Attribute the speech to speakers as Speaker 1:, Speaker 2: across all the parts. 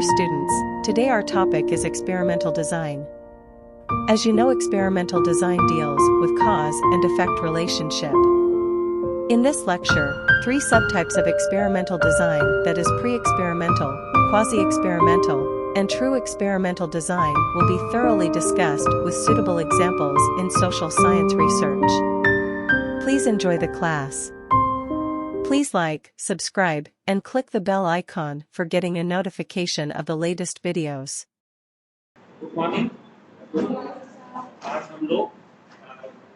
Speaker 1: Dear students, today our topic is experimental design. As you know, experimental design deals with cause and effect relationship. In this lecture, three subtypes of experimental design, that is pre-experimental, quasi-experimental, and true experimental design, will be thoroughly discussed with suitable examples in social science research. Please enjoy the class. Please like, subscribe, and click the bell icon for getting a notification of the latest videos.
Speaker 2: Good morning. आज हम लोग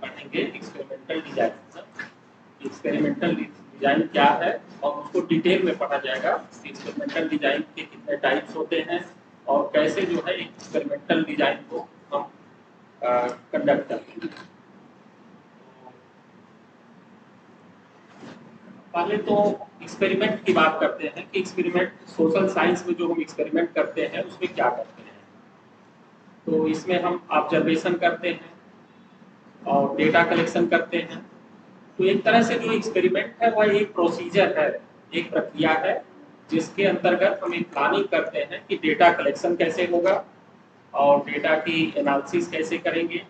Speaker 2: पढ़ेंगे experimental design. Experimental design क्या है और उसको detail में पढ़ा जाएगा। एक्सपेरिमेंटल डिजाइन के कितने टाइप्स होते हैं और कैसे जो है एक्सपेरिमेंटल डिजाइन को हम कंडक्ट करते हैं। पहले तो एक्सपेरिमेंट की बात करते हैं कि एक्सपेरिमेंट सोशल साइंस में जो हम एक्सपेरिमेंट करते हैं उसमें क्या करते हैं। तो इसमें हम ऑब्जर्वेशन करते हैं और डेटा कलेक्शन करते हैं। तो एक तरह से जो एक्सपेरिमेंट है वह एक प्रोसीजर है, एक प्रक्रिया है जिसके अंतर्गत हम एक प्लानिंग करते हैं कि डेटा कलेक्शन कैसे होगा और डेटा की एनालिसिस कैसे करेंगे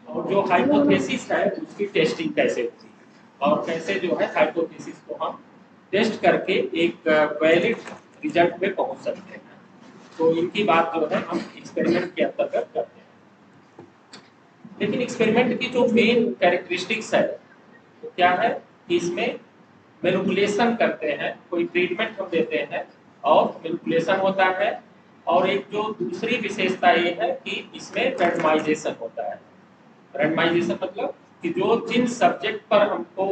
Speaker 2: और जो हाइपोथेसिस है उसकी टेस्टिंग कैसे होगी और कैसे जो है हाइपोथेसिस को हम टेस्ट करके एक वैलिड रिजल्ट पे पहुंच सकते हैं। तो इनकी बात जो है हम एक्सपेरिमेंट के अंतर्गत करते हैं। लेकिन एक्सपेरिमेंट की जो मेन कैरेक्टरिस्टिक्स है वो क्या है कि इसमें मैनिपुलेशन करते हैं, कोई ट्रीटमेंट हम देते हैं और मैनिपुलेशन होता है। और एक जो दूसरी विशेषता ये है कि इसमें रैंडमाइजेशन होता है। रैंडमाइजेशन मतलब कि जो जिन सब्जेक्ट पर हमको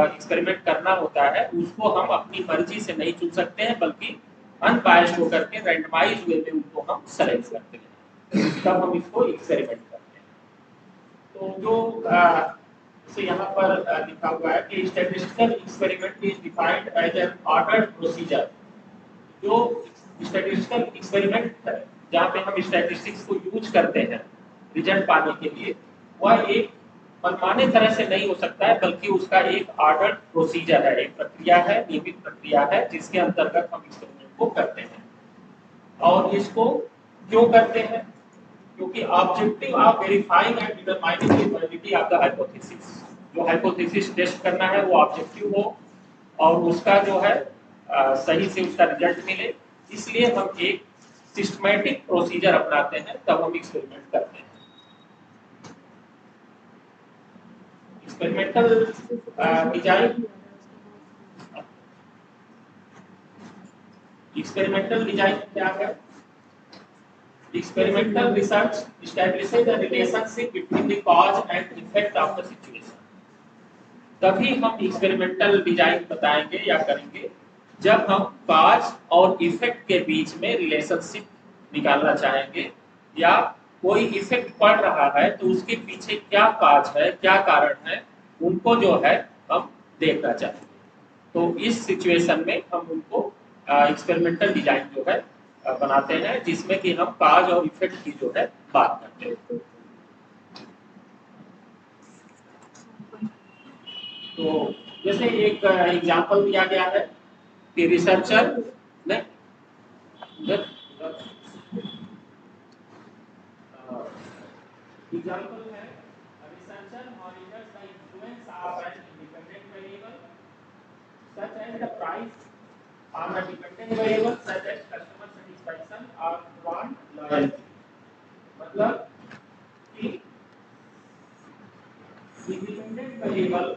Speaker 2: एक्सपेरिमेंट करना होता है उसको हम अपनी मर्जी से नहीं चुन सकते हैं, बल्कि अनबायस्ड होकर के रैंडमाइज वे में उनको हम सेलेक्ट करते हैं, तब हम इसको एक्सपेरिमेंट करते हैं। तो जो यहाँ पर लिखा हुआ है कि statistical experiment is defined as an ordered procedure. जो स्टैटिस्टिकल एक्सपेरिमेंट है जहाँ पे हम स्टैटिस्टिक्स को यूज करते हैं रिजल्ट पाने के लिए, वह एक मनमाने तरह से नहीं हो सकता है, बल्कि उसका एक ऑर्डर्ड प्रोसीजर है, एक प्रक्रिया है, नियमित प्रक्रिया है जिसके अंतर्गत हम एक्सपेरिमेंट को करते हैं। और इसको क्यों करते हैं? क्योंकि objective of verifying and determining the validity of the hypothesis, जो हाइपोथेसिस टेस्ट करना है वो ऑब्जेक्टिव हो और उसका जो है सही से उसका रिजल्ट मिले, इसलिए हम एक सिस्टमैटिक प्रोसीजर अपनाते हैं, तब हम एक्सपेरिमेंट करते हैं। एक्सपेरिमेंटल डिजाइन, एक्सपेरिमेंटल डिजाइन क्या है? Experimental research establishes the relationship between the cause and effect of the situation. तभी हम एक्सपेरिमेंटल डिजाइन बताएंगे या करेंगे जब हम कॉज और इफेक्ट के बीच में रिलेशनशिप निकालना चाहेंगे, या कोई इफेक्ट पड़ रहा है तो उसके पीछे क्या कॉज है, क्या कारण है, उनको जो है हम देखना चाहेंगे। तो इस सिचुएशन में हम उनको एक्सपेरिमेंटल डिजाइन जो है बनाते हैं, जिसमें कि हम कॉज और इफेक्ट की जो है बात करते हैं। तो जैसे एक एग्जांपल दिया गया है कि रिसर्चर ने एग्जांपल है researcher monitors the influence of an independent variable such as the price on a dependent variable such as customer satisfaction or brand loyalty। मतलब कि इंडिपेंडेंट वेरिएबल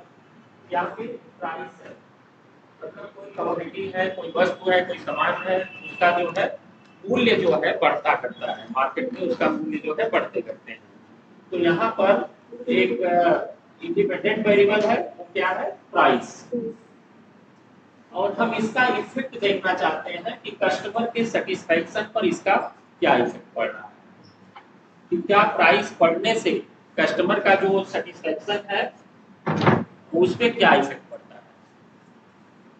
Speaker 2: या फिर प्राइस है, मतलब कोई कमोडिटी है, कोई वस्तु है, कोई सामान है, उसका जो है मूल्य जो है बढ़ता करता है, मार्केट में उसका मूल्य जो है बढ़ते करते हैं। तो यहाँ पर एक इंडिपेंडेंट वेरिएबल है, वो क्या है? प्राइस। और हम इसका इफेक्ट देखना चाहते हैं कि कस्टमर के सेटिस्फैक्शन पर इसका क्या इफेक्ट पड़ रहा है, कि क्या प्राइस बढ़ने से कस्टमर का जो सेटिस्फैक्शन है उस पर क्या इफेक्ट पड़ता है,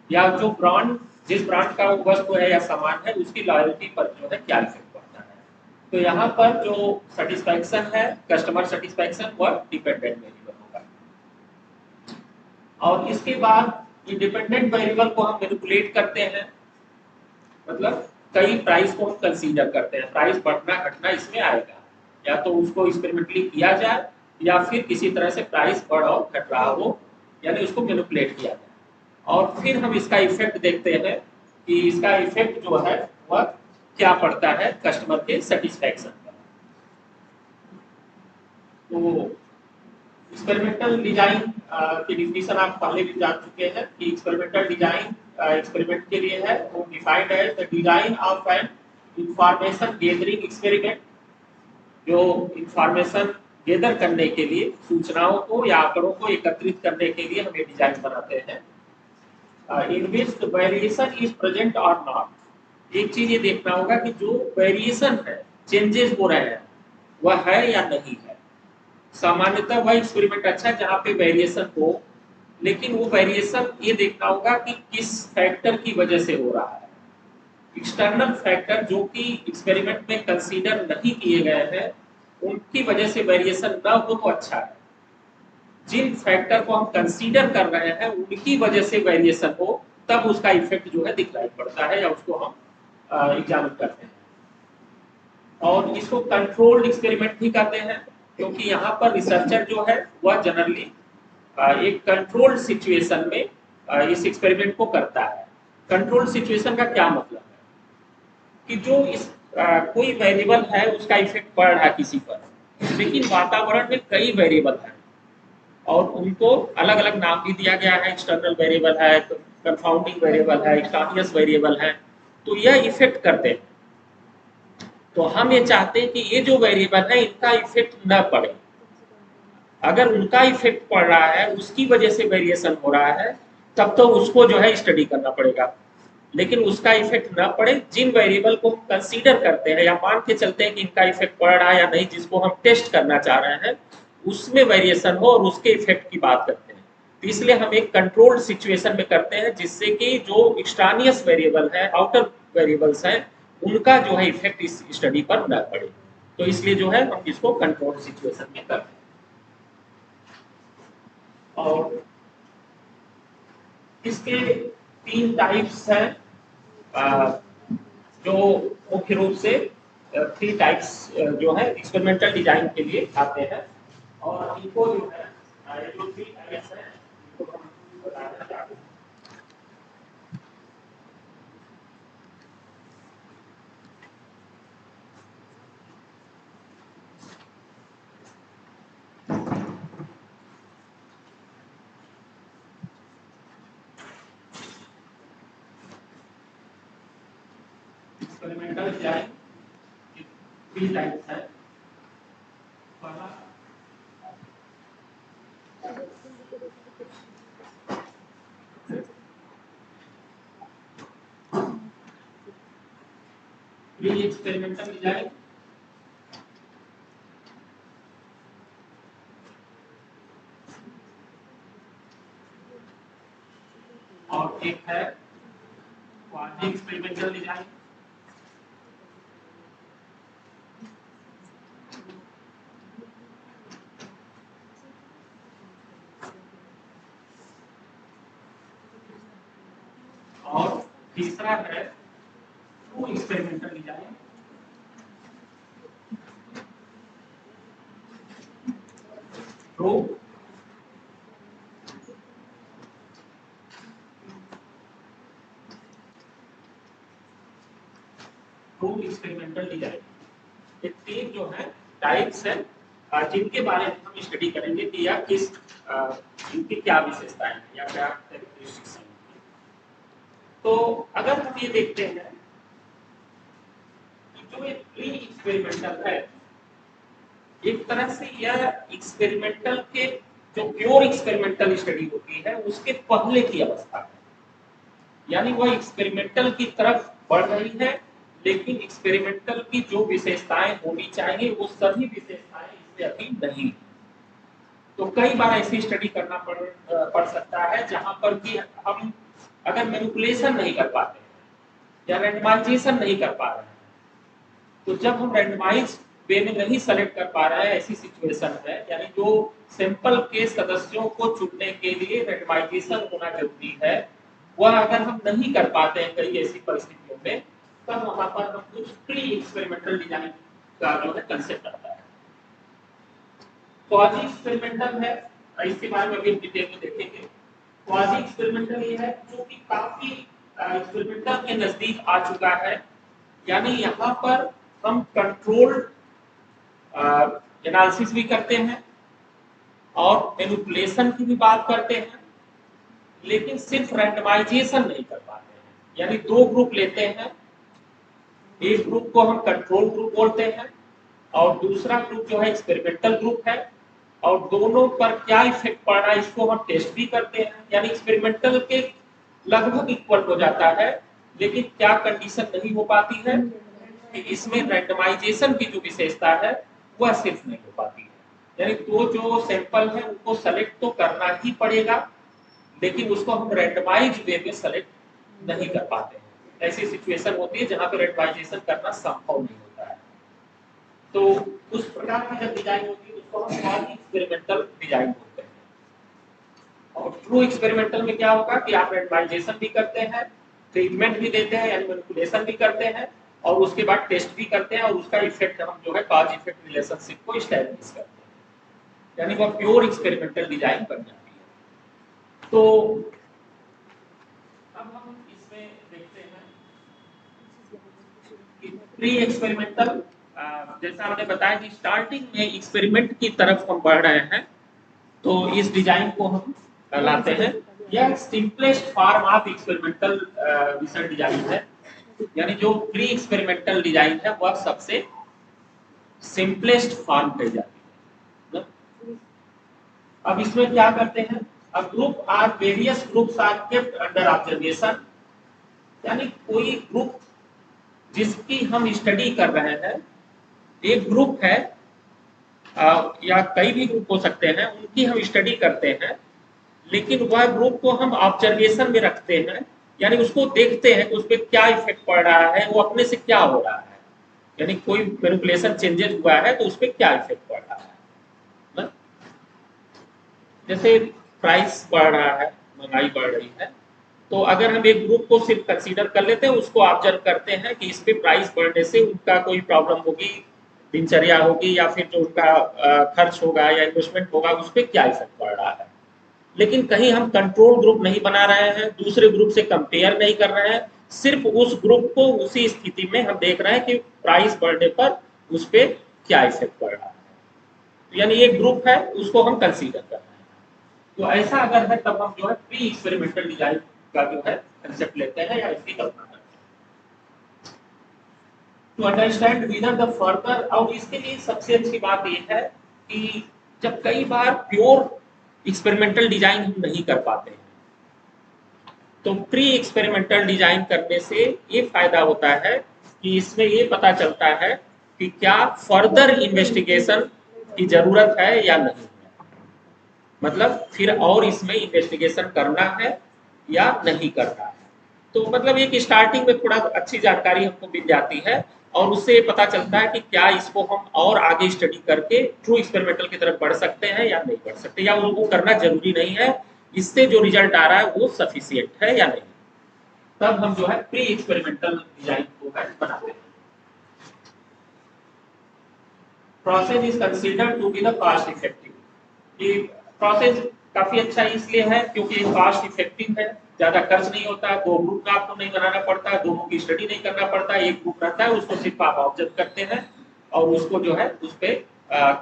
Speaker 2: या जो ब्रांड, जिस ब्रांड का वस्तु है या सामान है उसकी लॉयल्टी पर जो है क्या इफेक्ट पड़ता है। तो यहाँ पर जो सेटिस्फैक्शन है, कस्टमर सेटिस्फैक्शन, वह डिपेंडेंट वेरिएबल होगा। और इसके बाद इंडिपेंडेंट वेरिएबल को हम मैनिपुलेट करते हैं, मतलब कई प्राइस को हम कंसीडर करते हैं, प्राइस बढ़ना घटना इसमें आएगा, या तो उसको एक्सपेरिमेंटली किया जाए या फिर किसी तरह से प्राइस बढ़ और घट रहा हो, यानी उसको मैनिपुलेट किया जाए, और फिर हम इसका इफेक्ट देखते हैं कि इसका इफेक्ट जो है वह क्या पड़ता है कस्टमर के सेटिस्फैक्शन पर। तो एक्सपेरिमेंटल डिजाइन की डिफिनीशन आप पहले भी जान चुके हैं कि एक्सपेरिमेंटल डिजाइन एक्सपेरिमेंट के लिए है, वो defined as the design of an information gathering experiment, जो इंफॉर्मेशन गेदर करने के लिए, सूचनाओं को या आंकड़ों को एकत्रित करने के लिए हम ये डिजाइन बनाते हैं। इन विच वेरिएशन इज प्रेजेंट और नॉट। एक चीज ये देखना होगा कि जो वेरिएशन है, चेंजेस हो रहे हैं, वह है या नहीं है। सामान्यतः वह एक्सपेरिमेंट अच्छा है जहां पे वेरिएशन हो, लेकिन वो वेरिएशन ये देखना होगा कि किस फैक्टर की वजह से हो रहा है। एक्सटर्नल फैक्टर जो कि एक्सपेरिमेंट में कंसीडर नहीं किए गए हैं, उनकी वजह से वेरिएशन ना हो तो अच्छा है। जिन फैक्टर को हम कंसीडर कर रहे हैं उनकी वजह से वेरिएशन हो, तब उसका इफेक्ट जो है दिखलाई पड़ता है या उसको हम एग्जामिन करते हैं। और इसको कंट्रोल्ड एक्सपेरिमेंट भी कहते हैं, क्योंकि यहाँ पर रिसर्चर जो है वह जनरली एक कंट्रोल्ड सिचुएशन में इस एक्सपेरिमेंट को करता है। कंट्रोल्ड सिचुएशन का क्या मतलब है कि जो इस कोई वेरिएबल है उसका इफेक्ट पड़ रहा है किसी पर, लेकिन वातावरण में कई वेरिएबल हैं और उनको अलग अलग नाम भी दिया गया है। एक्सटर्नल वेरिएबल है, कंफाउंडिंग वेरिएबल है, एक्सट्रानियस वेरिएबल है, तो यह इफेक्ट करते हैं। तो हम ये चाहते हैं कि ये जो वेरिएबल है इनका इफेक्ट न पड़े। अगर उनका इफेक्ट पड़ रहा है, उसकी वजह से वेरिएशन हो रहा है, तब तो उसको जो है स्टडी करना पड़ेगा। लेकिन उसका इफेक्ट ना पड़े, जिन वेरिएबल को हम कंसीडर करते हैं या मान के चलते हैं कि इनका इफेक्ट पड़ रहा है या नहीं, जिसको हम टेस्ट करना चाह रहे हैं, उसमें वेरिएशन हो और उसके इफेक्ट की बात करते हैं। तो इसलिए हम एक कंट्रोल्ड सिचुएशन में करते हैं, जिससे कि जो एक्सट्रानियस वेरिएबल है, आउटर वेरिएबल्स हैं, उनका जो है इफेक्ट इस स्टडी पर न पड़े। तो इसलिए जो है हम इसको कंट्रोल्ड सिचुएशन में करते हैं। और इसके 3 टाइप्स हैं, जो मुख्य रूप से 3 टाइप्स जो है एक्सपेरिमेंटल डिजाइन के लिए आते हैं। और इनको जो है ये जो 3 टाइप्स हैं इनको हम बताना चाहते हैं। एक्सपेरिमेंटल डिजाइन 3 टाइप्स हैं। पहला प्री एक्सपेरिमेंटल डिजाइन, और एक है क्वाजी एक्सपेरिमेंटल डिजाइन। और तीसरा है true experimental design. True true experimental design, ये 3 जो है टाइप्स हैं, जिनके बारे में हम स्टडी करेंगे कि या किस इनकी क्या विशेषताएं हैं या क्या कैरेक्टरिस्टिक्स हैं। तो अगर हम ये देखते हैं कि जो ये प्री एक्सपेरिमेंटल है, एक तरह से यह एक्सपेरिमेंटल के जो प्योर एक्सपेरिमेंटल स्टडी होती है उसके पहले की अवस्था है, यानी वह एक्सपेरिमेंटल की तरफ बढ़ रही है, लेकिन एक्सपेरिमेंटल की जो विशेषताएं होनी चाहिए वो सभी विशेषताएं इससे अभी नहीं। तो कई बार ऐसी स्टडी करना पड़ सकता है जहां पर कि हम अगर मैनिपुलेशन नहीं कर पाते या रैंडमाइजेशन नहीं कर पा रहे हैं, तो जब हम रैंडमाइज वे में नहीं सेलेक्ट कर पा रहे हैं, ऐसी सिचुएशन है, यानी जो सैंपल के सदस्यों को चुनने के लिए रैंडमाइजेशन होना जरूरी है, वह अगर हम नहीं कर पाते हैं कई ऐसी परिस्थितियों में, तब वहां पर हम कुछ प्री एक्सपेरिमेंटल डिजाइन का जो है कंसेप्ट आता है। क्वाजी एक्सपेरिमेंटल है, इसके बारे में भी डिटेल में देखेंगे। क्वाजी एक्सपेरिमेंटल ये है जो कि काफी एक्सपेरिमेंटल के नजदीक आ चुका है, यानी यहाँ पर हम कंट्रोल्ड एनालिसिस भी करते हैं और मैनिपुलेशन की भी बात करते हैं, लेकिन सिर्फ रैंडमाइजेशन नहीं कर पाते हैं। यानी दो ग्रुप लेते हैं, एक ग्रुप को हम कंट्रोल ग्रुप बोलते हैं और दूसरा ग्रुप जो है एक्सपेरिमेंटल ग्रुप है, और दोनों पर क्या इफेक्ट पड़ रहा है इसको हम टेस्ट भी करते हैं। यानी एक्सपेरिमेंटल के लगभग इक्वल हो जाता है, लेकिन क्या कंडीशन नहीं हो पाती है कि इसमें रैंडमाइजेशन की जो विशेषता है वह सिर्फ नहीं हो पाती है। यानी तो जो सैंपल है उनको सेलेक्ट तो करना ही पड़ेगा, लेकिन उसको हम रैंडमाइज वे में सेलेक्ट नहीं कर पाते हैं। ऐसी सिचुएशन होती है जहां पे रैंडमाइजेशन करना संभव नहीं होता है। तो उस प्रकार की जब डिजाइन होती है उसको हम क्वाजी एक्सपेरिमेंटल डिजाइन बोलते हैं। और ट्रू एक्सपेरिमेंटल में क्या होगा कि आप रैंडमाइजेशन भी करते हैं, ट्रीटमेंट भी देते हैं यानी मैनिपुलेशन भी करते हैं, और उसके बाद टेस्ट भी करते हैं और उसका इफेक्ट हम जो है कॉज इफेक्ट रिलेशनशिप को एस्टैब्लिश करते हैं, यानी वह प्योर एक्सपेरिमेंटल डिजाइन बन जाती है। तो अब हम इसमें देखते हैं कि प्री एक्सपेरिमेंटल, जैसा हमने बताया कि स्टार्टिंग में एक्सपेरिमेंट की तरफ हम बढ़ रहे हैं, तो इस डिजाइन को हम लाते हैं। यह simplest form of experimental research design है, यानी जो प्री एक्सपेरिमेंटल डिजाइन है वह सबसे सिंपलेस्ट फॉर्म कही जाती है। अब इसमें क्या करते हैं, a group are various groups are kept under observation, यानी कोई ग्रुप जिसकी हम स्टडी कर रहे हैं, एक ग्रुप है या कई भी ग्रुप हो सकते हैं, उनकी हम स्टडी करते हैं, लेकिन वह ग्रुप को हम ऑब्जर्वेशन में रखते हैं, यानी उसको देखते हैं कि उस पर क्या इफेक्ट पड़ रहा है, वो अपने से क्या हो रहा है, यानी कोई मैनिपुलेशन चेंजेस हुआ है तो उस पर क्या इफेक्ट पड़ रहा है ना? जैसे प्राइस बढ़ रहा है, महंगाई बढ़ रही है, तो अगर हम एक ग्रुप को सिर्फ कंसीडर कर लेते हैं, उसको ऑब्जर्व करते हैं कि इस पे प्राइस बढ़ने से उनका कोई प्रॉब्लम होगी, दिनचर्या होगी, या फिर जो उनका खर्च होगा या इन्वेस्टमेंट होगा उस पर क्या इफेक्ट पड़ रहा है। लेकिन कहीं हम कंट्रोल ग्रुप नहीं बना रहे हैं, दूसरे ग्रुप से कंपेयर नहीं कर रहे हैं, सिर्फ उस ग्रुप को उसी स्थिति में हम देख रहे हैं कि प्राइस बढ़ने पर उस पर क्या इफेक्ट पड़ रहा है, यानी एक ग्रुप है उसको हम कंसीडर कर रहे हैं। तो ऐसा अगर है तब हम जो है प्री एक्सपेरिमेंटल डिजाइन का जो है कंसेप्ट लेते हैं या इसकी कल्पना करते हैं टू अंडरस्टैंड विदर द फर्दर। और इसके लिए सबसे अच्छी बात यह है कि जब कई बार प्योर एक्सपेरिमेंटल डिजाइन हम नहीं कर पाते हैं, तो प्री एक्सपेरिमेंटल डिजाइन करने से ये फायदा होता है कि इसमें ये पता चलता है कि क्या फर्दर इन्वेस्टिगेशन की जरूरत है या नहीं है, मतलब फिर और इसमें इन्वेस्टिगेशन करना है या नहीं करना है। तो मतलब एक स्टार्टिंग में थोड़ा अच्छी जानकारी हमको मिल जाती है, और उससे ये पता चलता है कि क्या इसको हम और आगे स्टडी करके ट्रू एक्सपेरिमेंटल की तरफ बढ़ सकते हैं या नहीं बढ़ सकते, या उनको करना जरूरी नहीं है, इससे जो रिजल्ट आ रहा है वो सफिशिएंट है या नहीं। तब हम जो है प्री एक्सपेरिमेंटल डिजाइन को है बनाते हैं। Process is considered to be the cost effective. ये प्रोसेस काफी अच्छा इसलिए है क्योंकि कॉस्ट इफेक्टिव है, ज्यादा खर्च नहीं होता, दो ग्रुप का आपको नहीं बनाना पड़ता, दोनों की स्टडी नहीं करना पड़ता, एक ग्रुप रहता है उसको सिर्फ आप ऑब्जर्व करते हैं और उसको जो है उस पर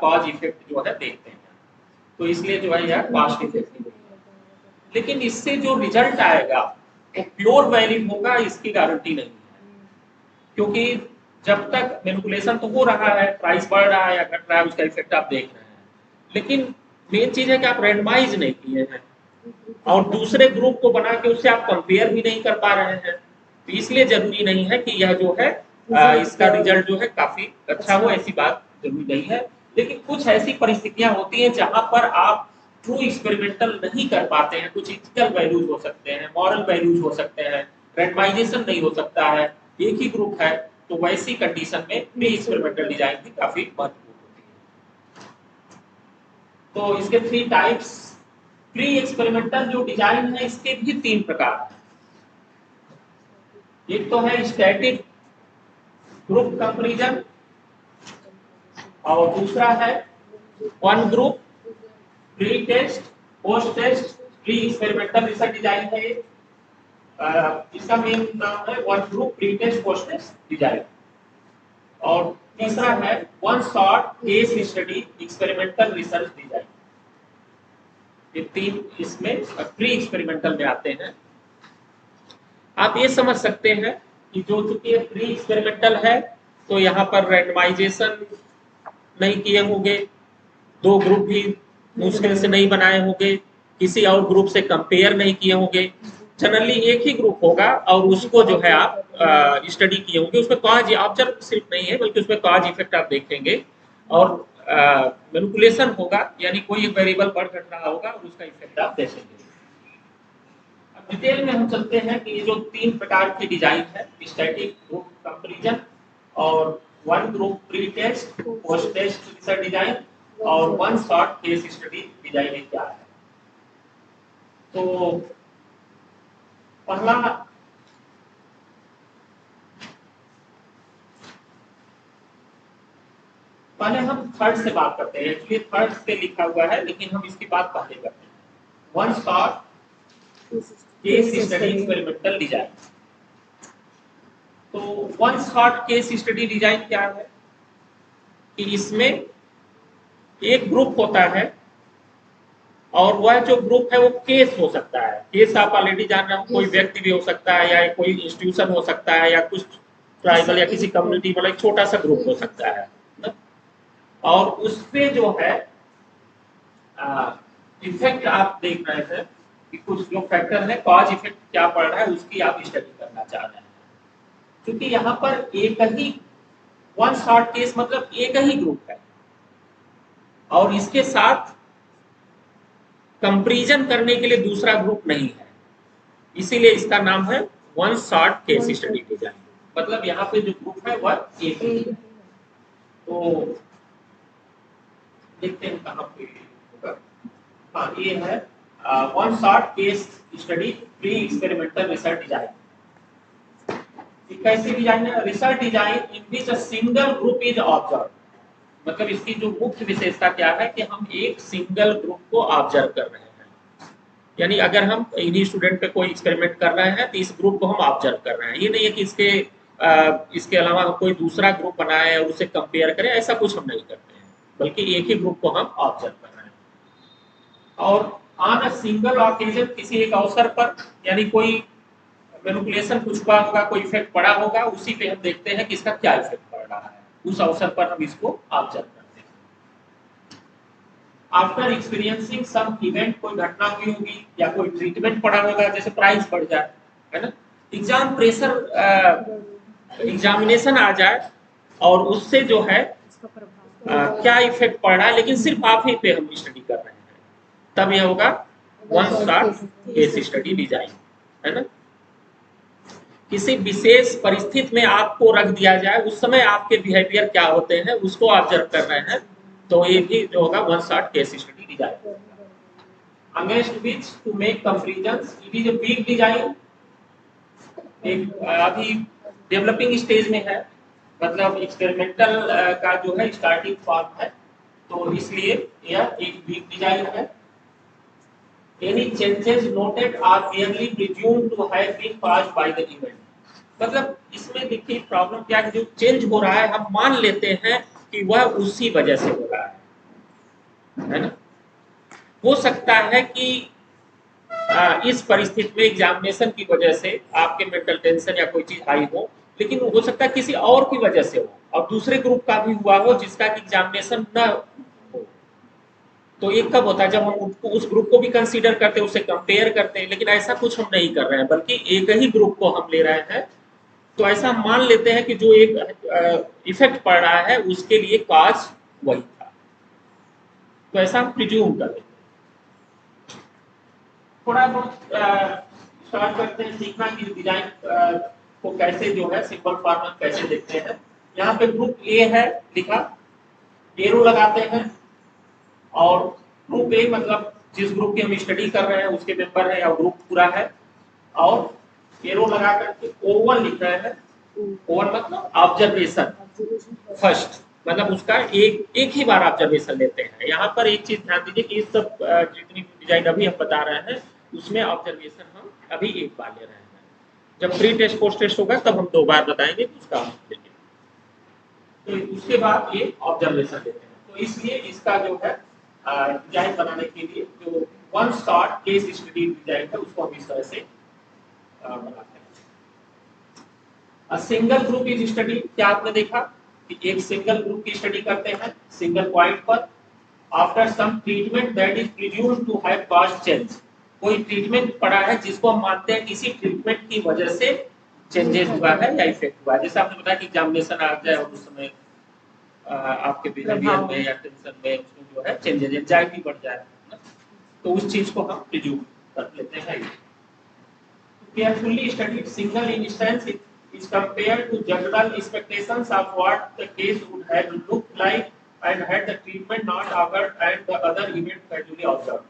Speaker 2: कॉज इफेक्ट जो है देखते हैं, तो इसलिए जो है यह कॉस्ट इफेक्टिव है। लेकिन इससे जो रिजल्ट आएगा वो प्योर वैलिड होगा इसकी गारंटी नहीं है, क्योंकि जब तक मैनिपुलेशन तो हो रहा है, प्राइस बढ़ रहा है या घट रहा है, उसका इफेक्ट आप देख रहे हैं, लेकिन मेन चीज है कि आप रैंडमाइज नहीं किए हैं और दूसरे ग्रुप को बना के उससे आप कंपेयर भी नहीं कर पा रहे हैं, तो इसलिए जरूरी नहीं है कि यह जो है इसका रिजल्ट जो है काफी अच्छा हो, ऐसी बात जरूरी नहीं है। लेकिन कुछ ऐसी परिस्थितियां होती हैं जहां पर आप ट्रू एक्सपेरिमेंटल नहीं कर पाते हैं, कुछ इथिकल वैल्यूज हो सकते हैं, मॉरल वैल्यूज हो सकते हैं, रैंडमाइजेशन नहीं हो सकता है, एक ही ग्रुप है, तो वैसी कंडीशन में प्री एक्सपेरिमेंटल डिजाइन भी काफी महत्वपूर्ण होती है। तो इसके 3 टाइप्स। प्री एक्सपेरिमेंटल जो डिजाइन है इसके भी 3 प्रकार हैं। एक तो है स्टैटिक ग्रुप कंपैरिजन, और दूसरा है one group pre test post test pre experimental research design है। इसका मेन नाम है one group pre test post test design. और तीसरा है one shot case study experimental research design. ये तीन इसमें प्री एक्सपेरिमेंटल में आते हैं। आप ये समझ सकते हैं कि जो चूंकि प्री एक्सपेरिमेंटल है तो यहाँ पर रैंडमाइजेशन नहीं किए होंगे, दो ग्रुप भी मुश्किल से नहीं बनाए होंगे, किसी और ग्रुप से कंपेयर नहीं किए होंगे। जनरली एक ही ग्रुप होगा और उसको जो है आप स्टडी किए होंगे। उसमें कॉज ऑब्जर्व सिर्फ नहीं है बल्कि उसमें कॉज इफेक्ट आप देखेंगे और मैनिपुलेशन होगा, यानी कोई एक वेरिएबल बढ़ घट रहा होगा और उसका इफेक्ट आप देखेंगे। अब डिटेल में हम चलते हैं कि ये जो तीन प्रकार की डिजाइन है, स्टैटिक ग्रुप कंपैरिजन और one group pre test post test research design और one shot case study design क्या है। तो पहला पहले हम थर्ड से बात करते हैं। एक्चुअली थर्ड से लिखा हुआ है लेकिन हम इसकी बात पहले करते हैं। One shot case study experimental design. तो one shot case study design क्या है कि इसमें एक ग्रुप होता है और वह जो ग्रुप है वो केस हो सकता है। केस आप ऑलरेडी जान रहे हो, कोई व्यक्ति भी हो सकता है या कोई इंस्टीट्यूशन हो सकता है या कुछ ट्राइबल या किसी कम्युनिटी वाला एक छोटा सा ग्रुप हो सकता है ना? और उसपे जो है इफेक्ट आप देख रहे थे कि कुछ जो फैक्टर है कॉज इफेक्ट क्या पड़ रहा है उसकी आप स्टडी करना चाह रहे हैं। क्योंकि यहाँ पर एक ही वन शॉट केस मतलब एक ही ग्रुप है और इसके साथ कंपैरिजन करने के लिए दूसरा ग्रुप नहीं है, इसीलिए इसका नाम है one shot case study design. मतलब यहाँ पे जो ग्रुप है वह एक ही है। तो देखते हैं कहाँ पे होगा। हाँ, ये है one shot case study pre experimental research design. कैसे डिजाइन है? Research design in which a single group is observe. मतलब इसकी जो मुख्य विशेषता क्या है कि हम एक सिंगल ग्रुप को ऑब्जर्व कर रहे हैं। यानी अगर हम इन्हीं स्टूडेंट पे कोई एक्सपेरिमेंट कर रहे हैं तो इस ग्रुप को हम ऑब्जर्व कर रहे हैं। ये नहीं है कि इसके अलावा हम कोई दूसरा ग्रुप बनाए और उसे कंपेयर करें, ऐसा कुछ हम नहीं करते हैं, बल्कि एक ही ग्रुप को हम ऑब्जर्व कर रहे हैं। और ऑन अ सिंगल ऑकेजन, किसी एक अवसर पर, यानी कोई मैनिपुलेशन कुछ हुआ होगा, कोई इफेक्ट पड़ा होगा, उसी पे हम देखते हैं कि इसका क्या इफेक्ट पड़ रहा है, उस अवसर पर हम इसको ऑब्जर्व करते हैं। आफ्टर एक्सपीरियंसिंग सम इवेंट, कोई घटना हुई होगी या कोई ट्रीटमेंट पड़ा होगा, जैसे प्राइस बढ़ जाए, है ना, एग्जाम प्रेशर, एग्जामिनेशन आ जाए और उससे जो है क्या इफेक्ट पड़ रहा है, लेकिन सिर्फ आप ही पे हम स्टडी कर रहे हैं, तब यह होगा one shot case study design, है ना। किसी विशेष परिस्थिति में आपको रख दिया जाए, उस समय आपके बिहेवियर क्या होते हैं उसको ऑब्जर्व कर रहे हैं, तो ये भी जो होगा one shot case study design. Against which to make comparisons, it is a big design. एक अभी डेवलपिंग स्टेज में है, मतलब एक्सपेरिमेंटल का जो है स्टार्टिंग फॉर्म है, तो इसलिए यह एक बिग डिजाइन है। Any changes noted are merely presumed to have been caused by the event। मतलब इसमें देखिए प्रॉब्लम क्या है, जो चेंज हो रहा है हम मान लेते हैं कि वह उसी वजह से हो रहा है ना। हो सकता है कि इस परिस्थिति में एग्जामिनेशन की वजह से आपके मेंटल टेंशन या कोई चीज हाई हो, लेकिन हो सकता है किसी और की वजह से हो और दूसरे ग्रुप का भी हुआ हो जिसका कि एग्जामिनेशन न हो। तो एक कब होता है जब हम उस ग्रुप को भी कंसीडर करते हैं, उससे कंपेयर करते हैं, लेकिन ऐसा कुछ हम नहीं कर रहे हैं, बल्कि एक ही ग्रुप को हम ले रहे हैं। तो ऐसा मान लेते हैं कि जो एक इफेक्ट पड़ रहा है उसके लिए कॉज वही था, तो ऐसा हम प्रिज्यूम कर लेते हैं। थोड़ा बहुत स्टार्ट करते हैं सीखना कि डिजाइन को कैसे जो है सिंपल फॉर्म में कैसे देखते हैं। यहाँ पे ग्रुप ए है लिखा, एरो लगाते हैं और ग्रुप ए मतलब जिस ग्रुप की हम स्टडी कर रहे हैं उसके मेंबर है या ग्रुप पूरा है, और एरो लगा करके O1 लिख रहे हैं ओवर मतलब ऑब्जर्वेशन फर्स्ट, मतलब उसका एक ही बार ऑब्जर्वेशन लेते हैं। यहाँ पर एक चीज ध्यान दीजिए कि इस सब जितनी डिजाइन अभी हम बता रहे हैं उसमें ऑब्जर्वेशन हम अभी एक बार ले रहे हैं। जब प्री टेस्ट पोस्ट टेस्ट होगा तब हम 2 बार बताएंगे तो उसका हम देंगे। तो उसके बाद ये ऑब्जर्वेशन लेते हैं। तो इसलिए इसका जो है डिजाइन बनाने के लिए जो one shot case study design है उसको हम इस तरह से बनाते हैं। सिंगल ग्रुप इज स्टडी, क्या आपने देखा कि एक सिंगल ग्रुप की स्टडी करते हैं सिंगल पॉइंट पर after some treatment that is presumed to have caused change. कोई ट्रीटमेंट पड़ा है जिसको हम मानते हैं किसी ट्रीटमेंट की वजह से चेंजेस हुआ है या इफेक्ट हुआ है। जैसे आपने बताया कि एग्जामिनेशन आ जाए और उस समय आपके बिहेवियर में या टेंशन में उसमें जो है चेंजेस एंजाइटी बढ़ जाए ना, तो उस चीज को हम प्रिज्यूम कर लेते हैं। Carefully studied single instance is compared to general expectations of what the case would have looked like and had the treatment not occurred and the other event gradually observed.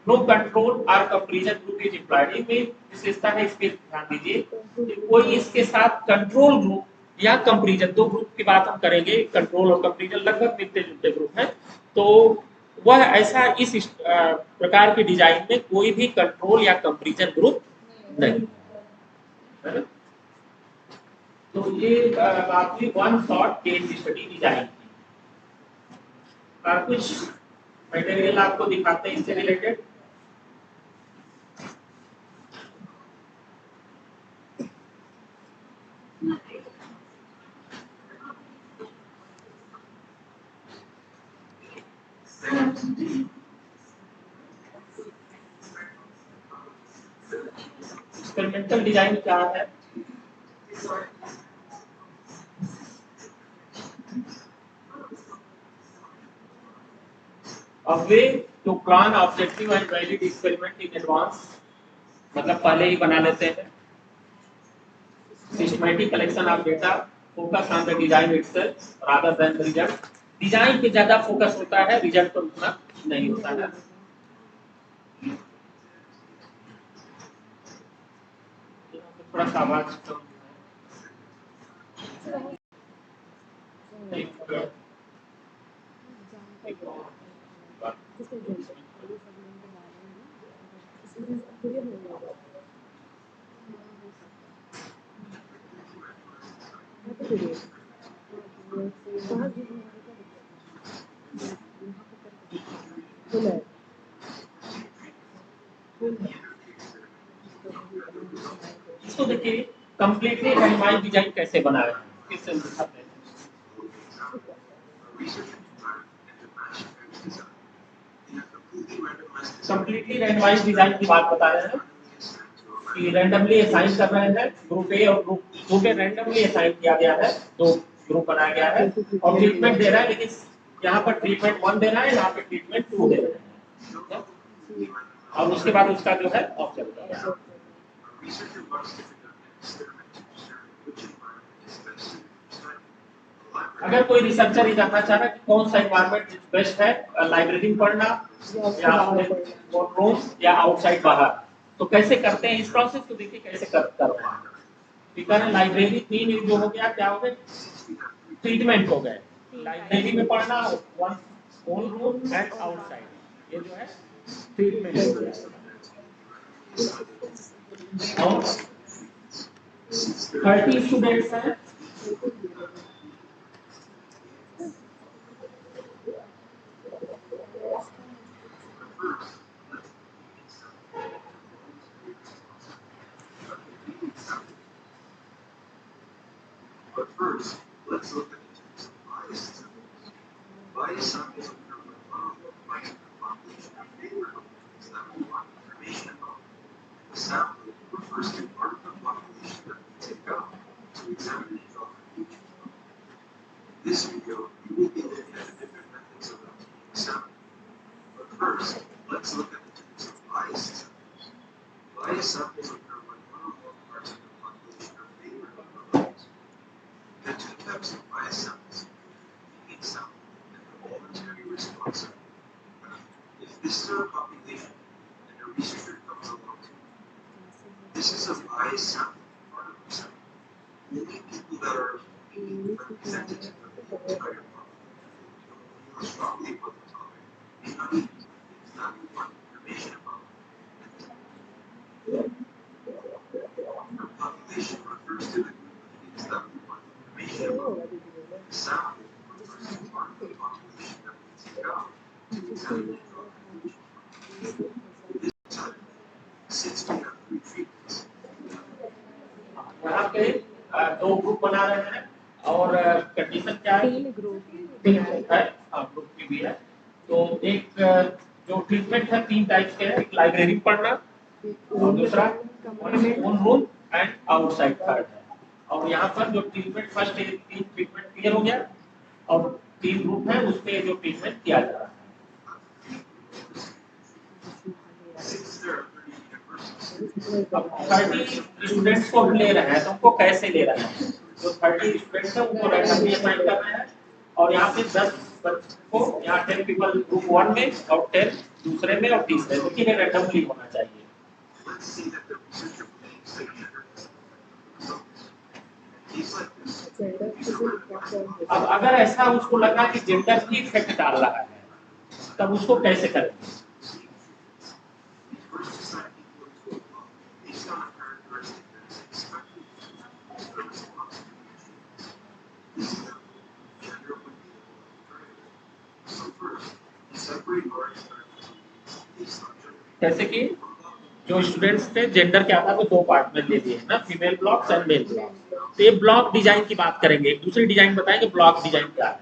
Speaker 2: No control or comparison group is implied। इसमें विशेषता है, इस पे ध्यान दीजिए कि कोई इसके साथ कंट्रोल ग्रुप या कंपैरिजन, दो ग्रुप की बात हम करेंगे, कंट्रोल और कंपैरिजन लगभग मिलते जुलते ग्रुप हैं, तो वह ऐसा इस प्रकार की डिजाइन में कोई भी कंट्रोल या कंपैरिजन ग्रुप नहीं है ना। तो ये बात हुई one shot case study design की। कुछ मटेरियल आपको दिखाते हैं इससे रिलेटेड। एक्सपेरिमेंटल डिजाइन क्या है? A way to plan objective and valid experiment in advance, मतलब पहले ही बना लेते हैं। Systematic collection of data, focus on the design itself rather than the result। Design पे ज्यादा फोकस होता है, रिजल्ट पर उतना नहीं होता है। थोड़ा सा आवाज कम इसको देखिए, कंप्लीटली रैंडमाइज डिजाइन कैसे बनाए, फिर से दिखाते हैं। कंप्लीटली रैंडमाइज डिजाइन की बात बता रहे हैं कि रैंडमली असाइन कर रहे हैं ग्रुप ए और ग्रुप 2 पे रैंडमली असाइन किया गया है, 2 ग्रुप बनाया गया है और ट्रीटमेंट दे रहा है, लेकिन यहाँ पर ट्रीटमेंट 1 दे रहा है, यहाँ पे ट्रीटमेंट 2 दे रहा है और उसके बाद उसका जो है ऑब्जर्व कर रहा है। अगर कोई रिसर्चर ये जानना चाह रहा है कि कौन सा एनवायरनमेंट बेस्ट है, लाइब्रेरी पढ़ना या रूम या आउटसाइड बाहर, तो कैसे करते हैं इस प्रोसेस को देखिए कैसे कर रहे हैं। ठीक है, लाइब्रेरी 3 जो हो गया, क्या हो गए, ट्रीटमेंट हो गए। लाइब्रेरी में पढ़ना, one own room and outside, ये जो है ट्रीटमेंट हो गया। और 30 स्टूडेंट्स हैं,
Speaker 3: But first, let's look at the types of bias samples. Bias samples occur when a model provides a population of favorite objects that we want information about. The sample refers to part of the population that we take out to examine and draw conclusions from. In this video, we will be looking at the different methods of obtaining a sample. But first, let's look at the types of bias samples. Bias samples occur when one or more parts of the population are favored over others. The 2 types of bias samples include the convenient sample and the voluntary response sample. If this is our population and a researcher comes along to this is a bias sample part of the sample. Only people people that are being representative of the entire population. You know strongly about the topic. It's not even things that we want information about. The population refers to the group of things that we want information about. The sample refers to part of the population that we take out to examine and draw conclusions. This time, since we have 3 treatments,
Speaker 2: यहाँ पे 2 group बना रहे हैं और condition क्या है? 3 group है, group की भी है। तो एक जो ट्रीटमेंट है 3 टाइप्स के हैं, एक लाइब्रेरी पढ़ना और दूसरा own room and outside third है। और यहाँ पर जो ट्रीटमेंट फर्स्ट 3 ट्रीटमेंट क्लियर हो गया और 3 ग्रुप है उसपे जो ट्रीटमेंट किया जा रहा है। अब 30 स्टूडेंट्स को ले रहे हैं तो उनको कैसे ले रहे हैं? जो 30 स्टूडेंट्स हैं उनको रैंडमली असाइन कर रहे हैं और यहाँ पे 10 बच्चों को यहाँ 10 पीपल ग्रुप 1 में और 10 दूसरे में और तीसरे में, लेकिन ये रैंडमली होना चाहिए। अब अगर ऐसा उसको लगा कि जेंडर ही इफेक्ट डाल रहा है तब उसको कैसे करेंगे? जैसे कि जो स्टूडेंट्स थे जेंडर क्या था वो 2 पार्ट में ले दिए ना, female blocks and male blocks. तो ये ब्लॉक डिजाइन की बात करेंगे, एक दूसरी डिजाइन बताएंगे ब्लॉक डिजाइन क्या है।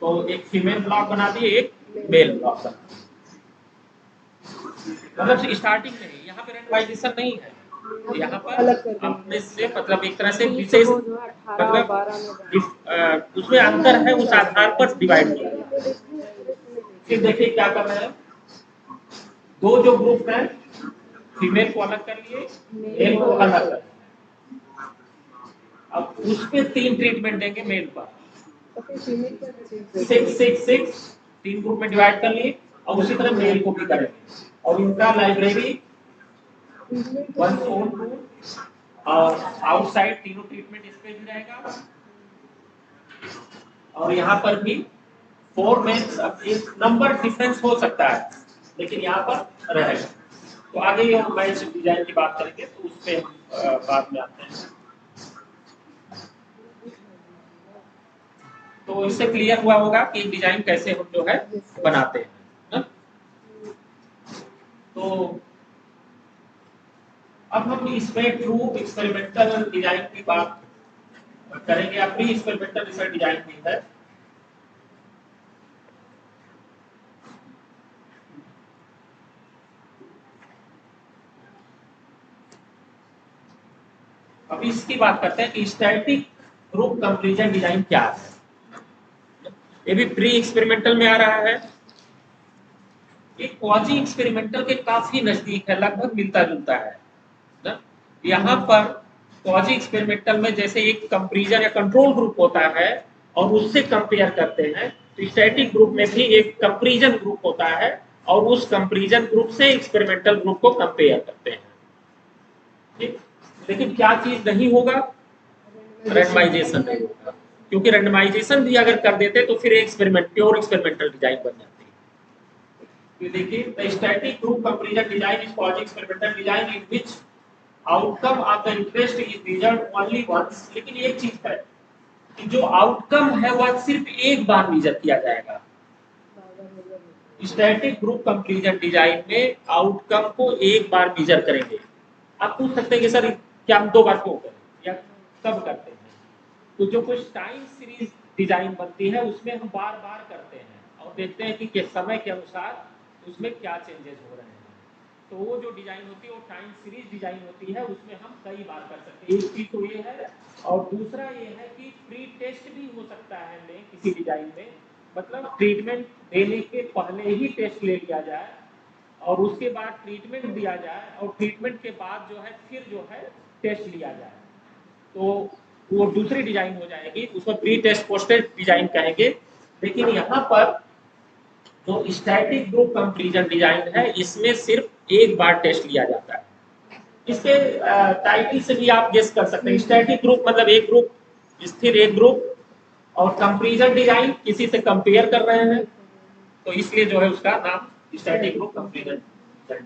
Speaker 2: तो एक फीमेल ब्लॉक बना दिए, एक मेल ब्लॉक बना दिए। मतलब स्टार्टिंग में यहाँ पे रैंडमाइजेशन नहीं है, यहाँ पर अपने से मतलब एक तरह से विशेष मतलब उसमें अंतर है, उस आधार पर डिवाइड किया गया। फिर देखिए क्या करना है, 2 जो ग्रुप हैं फीमेल को अलग कर लिए, मेल को अलग कर लिए। अब उस पे 3 ट्रीटमेंट देंगे मेल पर, 6 3 ग्रुप में डिवाइड कर लिए और उसी तरह मेल को भी करेंगे और इनका लाइब्रेरी 1 ओन रूम और आउटसाइड तीनों ट्रीटमेंट इस पे भी रहेगा और यहाँ पर भी 4 मेंस। अब एक नंबर डिफरेंस हो सकता है लेकिन यहाँ पर रहेगा। तो आगे हम मैच डिजाइन की बात करेंगे तो उस पे हम बाद में आते हैं। तो इससे क्लियर हुआ होगा कि डिजाइन कैसे हम जो है बनाते हैं ना? तो अब हम इसमें ट्रू एक्सपेरिमेंटल डिजाइन की बात करेंगे। अब प्री एक्सपेरिमेंटल रिसर्च डिजाइन भी है। अब इसकी बात करते हैं कि स्टैटिक ग्रुप कंपैरिजन डिजाइन क्या है। ये भी प्री एक्सपेरिमेंटल में आ रहा है। ये क्वाजी एक्सपेरिमेंटल के काफी नजदीक है, लगभग मिलता जुलता है ना? यहाँ पर क्वाजी एक्सपेरिमेंटल में जैसे एक कंपैरिजन या कंट्रोल ग्रुप होता है और उससे कंपेयर करते हैं, तो स्टैटिक ग्रुप में भी एक कंपैरिजन ग्रुप होता है और उस कंपैरिजन ग्रुप से एक्सपेरिमेंटल ग्रुप को कंपेयर करते हैं। ठीक, लेकिन क्या चीज नहीं होगा? रैंडमाइजेशन नहीं होगा, क्योंकि रैंडमाइजेशन भी अगर कर देते तो फिर एक्सपेरिमेंट प्योर एक्सपेरिमेंटल डिजाइन बन जाती है। तो देखिए the static group comparison design is quasi experimental design in which outcome of the interest is measured only once. लेकिन एक चीज है कि जो आउटकम है वह सिर्फ एक बार मेजर किया जाएगा। स्टैटिक ग्रुप कंपैरिजन डिजाइन में आउटकम को एक बार मेजर करेंगे। आप पूछ सकते हैं कि सर क्या हम 2 बार क्यों करें या कब करते हैं? तो जो कुछ टाइम सीरीज डिजाइन बनती है उसमें हम बार बार करते हैं और देखते हैं कि समय के अनुसार उसमें क्या चेंजेस हो रहे हैं। तो वो जो डिजाइन होती है वो टाइम सीरीज डिजाइन होती है, उसमें हम कई बार कर सकते हैं। एक चीज तो ये है और दूसरा ये है कि प्री टेस्ट भी हो सकता है किसी डिजाइन में, मतलब ट्रीटमेंट देने के पहले ही टेस्ट ले लिया जाए और उसके बाद ट्रीटमेंट दिया जाए और ट्रीटमेंट के बाद जो है फिर जो है टेस्ट लिया जाए, तो वो दूसरी डिजाइन हो जाएगी, उसको pre test post test design कहेंगे। लेकिन यहाँ पर जो स्टैटिक ग्रुप कंपैरिजन डिजाइन है इसमें सिर्फ एक बार टेस्ट लिया जाता है। इसके टाइटल से भी आप गेस कर सकते हैं। स्टैटिक ग्रुप मतलब एक ग्रुप स्थिर एक ग्रुप, और कंपैरिजन डिजाइन किसी से कंपेयर कर रहे हैं, तो इसलिए जो है उसका नाम static group comparison design.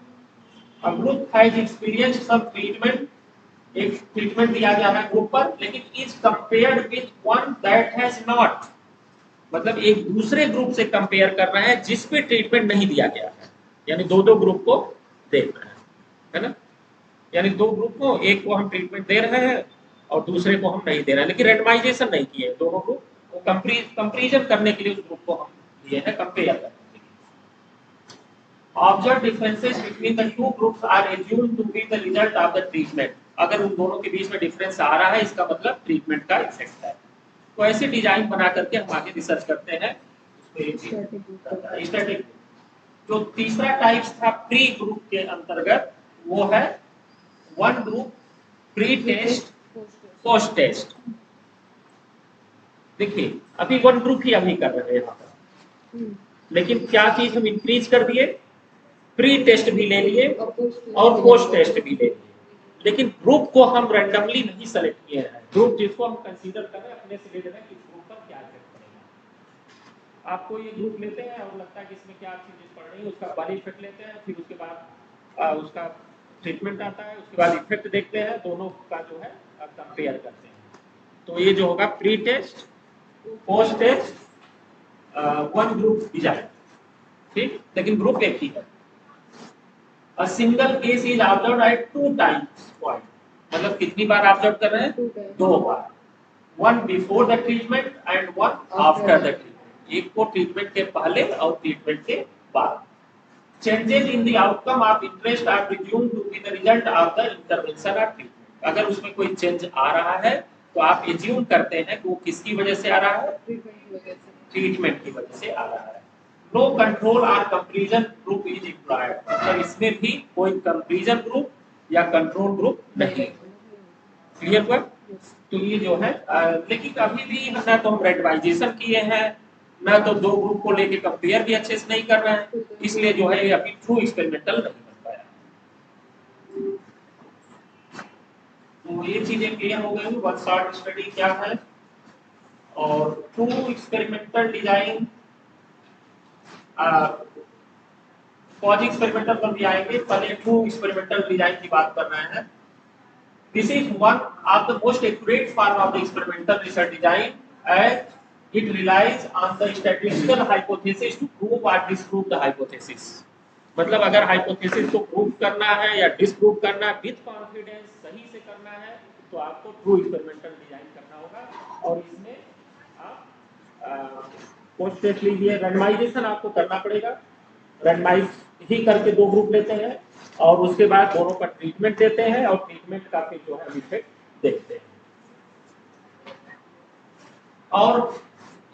Speaker 2: A group has experienced some treatment, एक ट्रीटमेंट दिया गया है ग्रुप पर, लेकिन is compared with one that has not, मतलब एक दूसरे ग्रुप से कंपेयर कर रहे हैं जिस पे ट्रीटमेंट नहीं दिया गया है, यानी दो दो ग्रुप को देख रहे हैं, है ना, यानी दो ग्रुप को, एक को हम ट्रीटमेंट दे रहे हैं और दूसरे को हम नहीं दे रहे हैं, लेकिन रेंडमाइजेशन नहीं किए, दोनों ग्रुप को कंपैरिजन करने के लिए उस ग्रुप को हम दिए हैं, कंपेयर करने के लिए। Observed differences between the two groups are assumed to be the result of the treatment. अगर उन दोनों के बीच में डिफरेंस आ रहा है, इसका मतलब ट्रीटमेंट का इफेक्ट है। तो ऐसे डिजाइन बना करके हम आगे रिसर्च करते हैं स्टैटिक। जो तीसरा टाइप्स था प्री ग्रुप के अंतर्गत, वो है one group, pre test, post test. देखिए अभी वन ग्रुप ही अभी कर रहे हैं यहाँ पर, लेकिन क्या चीज हम इंक्रीज कर दिए, प्री टेस्ट भी ले लिए और पोस्ट टेस्ट भी ले लिए, लेकिन ग्रुप को हम रैंडमली नहीं सेलेक्ट किए हैं। ग्रुप जिसको हम कंसीडर कर रहे हैं अपने से ले रहे हैं कि इस ग्रुप पर क्या इफेक्ट पड़ेगा। आपको ये ग्रुप लेते हैं और लगता है कि इसमें क्या चीजें पड़ रही है, उसका बॉडी इफेक्ट लेते हैं, फिर उसके बाद उसका ट्रीटमेंट आता है, उसके बाद इफेक्ट देखते हैं, दोनों का जो है कंपेयर करते हैं। तो ये जो होगा pre test, post test, one group design, ठीक, लेकिन ग्रुप एक ही है। A single case is observed at two times point, मतलब कितनी बार ऑब्जर्व कर रहे हैं, दो बार, one before the treatment and one after the treatment, एक को ट्रीटमेंट के पहले और ट्रीटमेंट के बाद। Changes in the outcome of interest are presumed to be the result of the intervention or treatment. अगर उसमें कोई चेंज आ रहा है तो आप एज्यूम करते हैं कि वो किसकी वजह से आ रहा है, ट्रीटमेंट की वजह से आ रहा है। नो कंट्रोल और कंपैरिजन ग्रुप इज रिक्वायर्ड, मतलब इसमें भी कोई कंपैरिजन ग्रुप या कंट्रोल ग्रुप नहीं। क्लियर हुआ? तो ये जो है लेकिन अभी भी ना तो हम रैंडमाइजेशन किए हैं, ना तो दो ग्रुप को लेके कंपेयर भी अच्छे से नहीं कर रहे हैं, इसलिए जो है ये अभी ट्रू एक्सपेरिमेंटल नहीं बन पाया। तो ये चीजें क्लियर हो गई, वन शॉट स्टडी क्या है और ट्रू एक्सपेरिमेंटल डिजाइन। फॉज एक्सपेरिमेंटल पर भी आएंगे, पहले ट्रू एक्सपेरिमेंटल डिजाइन की बात कर रहे हैं। This is one of the most accurate form of the experimental research design as it relies on the statistical hypothesis to prove और डिसप्रूव द हाइपोथेसिस। मतलब अगर हाइपोथेसिस को प्रूव करना है या डिसप्रूव करना है विद कॉन्फिडेंस सही से करना है, तो आपको ट्रू एक्सपेरिमेंटल डिजाइन करना होगा। और इसमें आप पोस्ट टेस्ट लीजिए, रैंडमाइजेशन आपको करना पड़ेगा, रैंडमाइज ही करके दो ग्रुप लेते हैं और उसके बाद दोनों का ट्रीटमेंट देते हैं और ट्रीटमेंट का फिर जो है इफेक्ट देखते हैं। और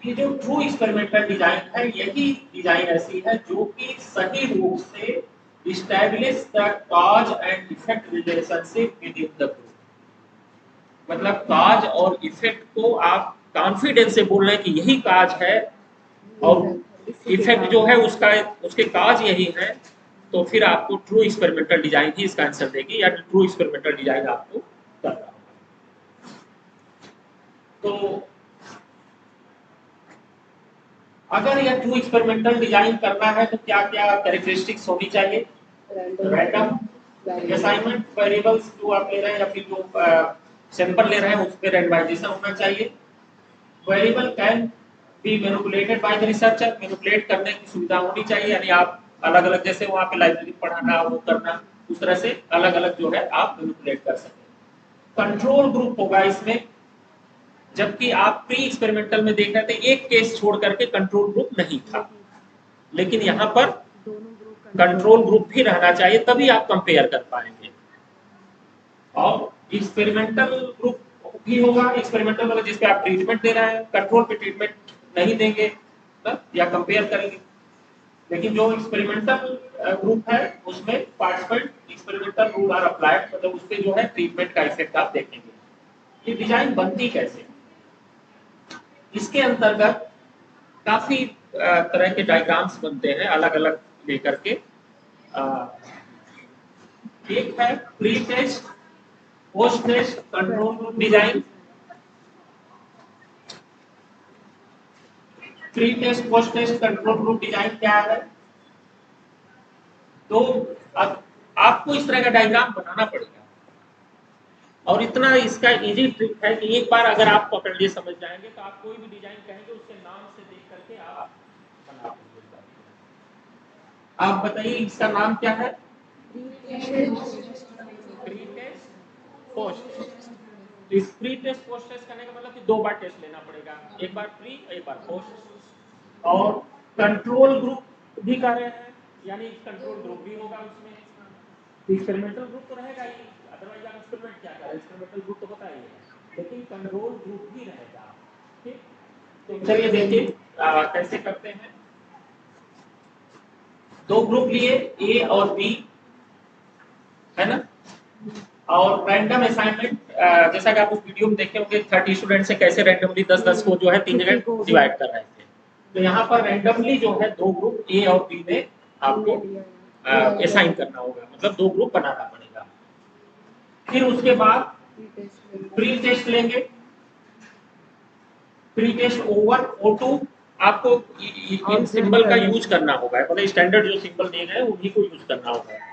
Speaker 2: ये जो ट्रू एक्सपेरिमेंटल डिजाइन है, यही डिजाइन ऐसी है जो कि सही रूप से establish the cause and effect relationship with in the group. मतलब कॉज और इफेक्ट को आप कॉन्फिडेंस से बोल रहे हैं कि यही कॉज है और इफेक्ट जो है उसका उसके काज यही है, तो फिर आपको ट्रू एक्सपेरिमेंटल डिजाइन ही इसका आंसर देगी, या ट्रू एक्सपेरिमेंटल डिजाइन आपको करना होगा। तो अगर यह ट्रू एक्सपेरिमेंटल डिजाइन करना है तो क्या क्या कैरेक्टरिस्टिक्स होनी चाहिए? रैंडम असाइनमेंट, वेरिएबल्स जो आप ले रहे हैं या फिर जो सैंपल ले रहे हैं उस पर रैंडमाइजेशन होना चाहिए। Variable can be manipulated by the researcher, manipulate करने की सुविधा होनी चाहिए, यानी आप अलग अलग जैसे वहाँ पे लाइब्रेरी पढ़ाना वो करना, उस तरह से अलग अलग जो है आप मैनिपुलेट कर सकें। कंट्रोल ग्रुप होगा इसमें, जबकि आप प्री एक्सपेरिमेंटल में देख रहे थे एक केस छोड़ करके कंट्रोल ग्रुप नहीं था, लेकिन यहाँ पर कंट्रोल ग्रुप भी रहना चाहिए, तभी आप कंपेयर कर पाएंगे। और एक्सपेरिमेंटल ग्रुप भी होगा, एक्सपेरिमेंटल मतलब जिस पे आप ट्रीटमेंट दे रहे हैं, कंट्रोल पे ट्रीटमेंट नहीं देंगे ना, या कंपेयर करेंगे। लेकिन जो एक्सपेरिमेंटल ग्रुप है उसमें participant experimental rule are applied, मतलब उस पे जो है ट्रीटमेंट का इफेक्ट आप देखेंगे। ये डिजाइन बनती कैसे? इसके अंतर्गत काफी तरह के डायग्राम्स बनते हैं अलग अलग लेकर के। एक है pre test, post test, control group design. Pre test post test control group design क्या है? तो अब आपको इस तरह का डायग्राम बनाना पड़ेगा और इतना इसका इजी ट्रिक है कि एक बार अगर आप पकड़ लिए समझ जाएंगे तो आप कोई भी डिजाइन कहेंगे उसके नाम से देख करके आप बना पाएंगे। आप बताइए इसका नाम क्या है? Pre test post test. तो इस प्री टेस्ट पोस्ट टेस्ट करने का मतलब कि 2 बार टेस्ट लेना पड़ेगा, एक बार प्री एक बार पोस्ट। और कंट्रोल ग्रुप भी कर रहे हैं, यानी कंट्रोल ग्रुप भी होगा उसमें। एक्सपेरिमेंटल ग्रुप तो रहेगा ही, अदरवाइज आप एक्सपेरिमेंट क्या करें, एक्सपेरिमेंटल ग्रुप तो होता ही है, लेकिन कंट्रोल ग्रुप भी रहेगा। ठीक, तो चलिए देखिए कैसे करते हैं। 2 ग्रुप लिए ए और बी, है ना, और रैंडम असाइनमेंट जैसा कि आप उस वीडियो में देखे होंगे 30 स्टूडेंट से कैसे रैंडमली 10-10 को जो है 3 जगह डिवाइड कर रहे थे। तो यहाँ पर रैंडमली जो है 2 ग्रुप ए और बी में आपको असाइन करना होगा, मतलब 2 ग्रुप बनाना पड़ेगा। फिर उसके बाद प्री टेस्ट लेंगे, प्री टेस्ट ओवर O2 आपको इन सिंबल का यूज करना होगा, मतलब स्टैंडर्ड जो सिंबल दिए गए उन्हीं को यूज करना होगा।